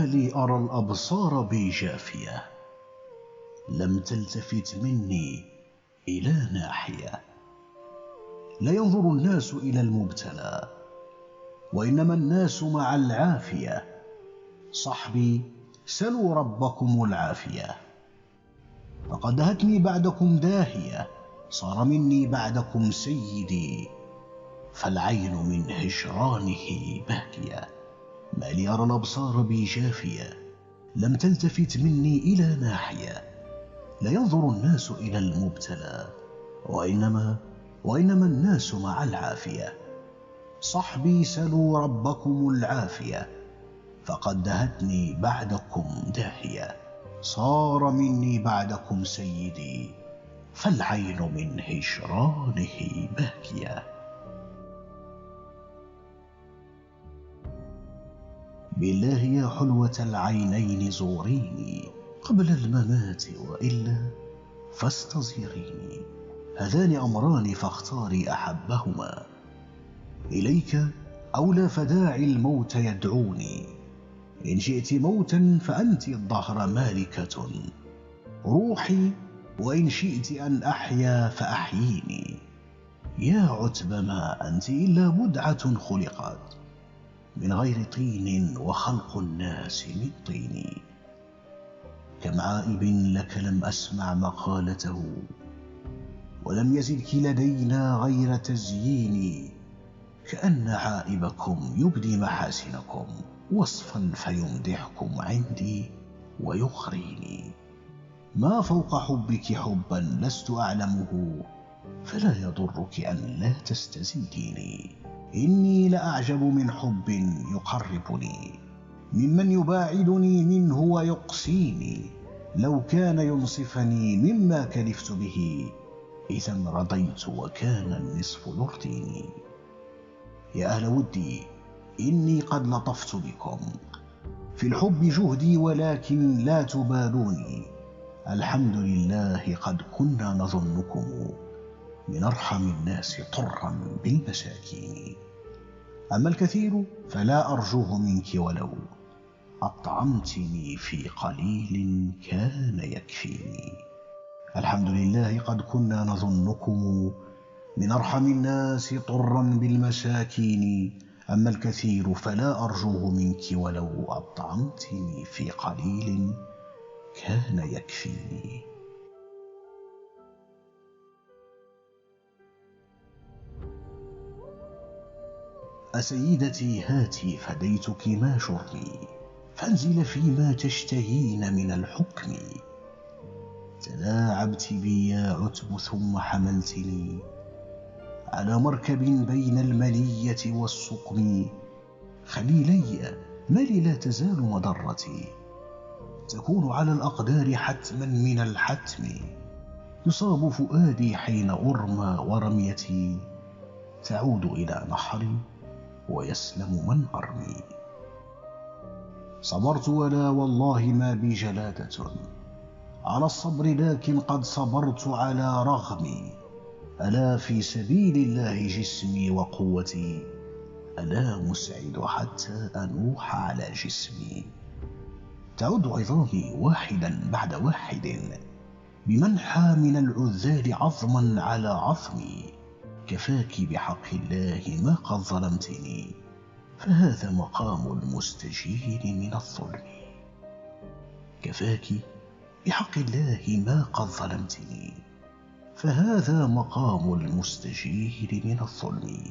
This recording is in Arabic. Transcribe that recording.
ما لي أرى الأبصار بي جافية، لم تلتفت مني إلى ناحية. لا ينظر الناس إلى المبتلى، وإنما الناس مع العافية. صحبي سلوا ربكم العافية، فقد دهتني بعدكم داهية، صار مني بعدكم سيدي، فالعين من هجرانه باكية. ما لي أرى الأبصار بي جافية، لم تلتفت مني إلى ناحية. لا ينظر الناس إلى المبتلى، وإنما الناس مع العافية. صحبي سلوا ربكم العافية، فقد دهتني بعدكم داهية، صار مني بعدكم سيدي، فالعين من هجرانه باكية. بالله يا حلوة العينين زوريني قبل الممات، وإلا فاستزيريني. هذان أمران فاختاري أحبهما، إليك أولى فداعي الموت يدعوني. إن شئت موتا فأنت الدهر مالكة روحي، وإن شئت أن أحيا فأحييني. يا عتب ما أنت إلا بدعة خلقت من غير طين، وخلق الناس من طين. كم عائب لك لم أسمع مقالته، ولم يزدك لدينا غير تزيين. كأن عائبكم يبدي محاسنكم وصفا فيمدحكم عندي ويخريني. ما فوق حبك حبا لست أعلمه، فلا يضرك أن لا تستزيديني. إني لأعجب من حب يقربني ممن يباعدني منه ويقسيني. لو كان ينصفني مما كلفت به، إذا رضيت وكان النصف يرضيني. يا أهل ودي إني قد لطفت بكم في الحب جهدي، ولكن لا تبالوني. الحمد لله قد كنا نظنكم من أرحم الناس طرا بالمساكين. أما الكثير فلا أرجوه منك، ولو أطعمتني في قليل كان يكفيني. الحمد لله قد كنا نظنكم من أرحم الناس طرا بالمساكين. أما الكثير فلا أرجوه منك، ولو أطعمتني في قليل كان يكفيني. أسيدتي هاتي فديتك ما جرمي، فانزل فيما تشتهين من الحكم. تلاعبت بي يا عتب ثم حملتني على مركب بين المنية والسقم. خليلي ما لي لا تزال مضرتي تكون على الأقدار حتما من الحتم. يصاب فؤادي حين أرمى، ورميتي تعود إلى نحري ويسلم من أرمي. صبرت ولا والله ما بي جلادة على الصبر، لكن قد صبرت على رغمي. ألا في سبيل الله جسمي وقوتي، ألا مسعد حتى أنوح على جسمي. تعد عظامي واحدا بعد واحد بمنحى من العذال عظما على عظمي. كفاك بحق الله ما قد ظلمتني، فهذا مقام المستجير من الظلم. كفاك بحق الله ما قد ظلمتني، فهذا مقام المستجير من الظلم.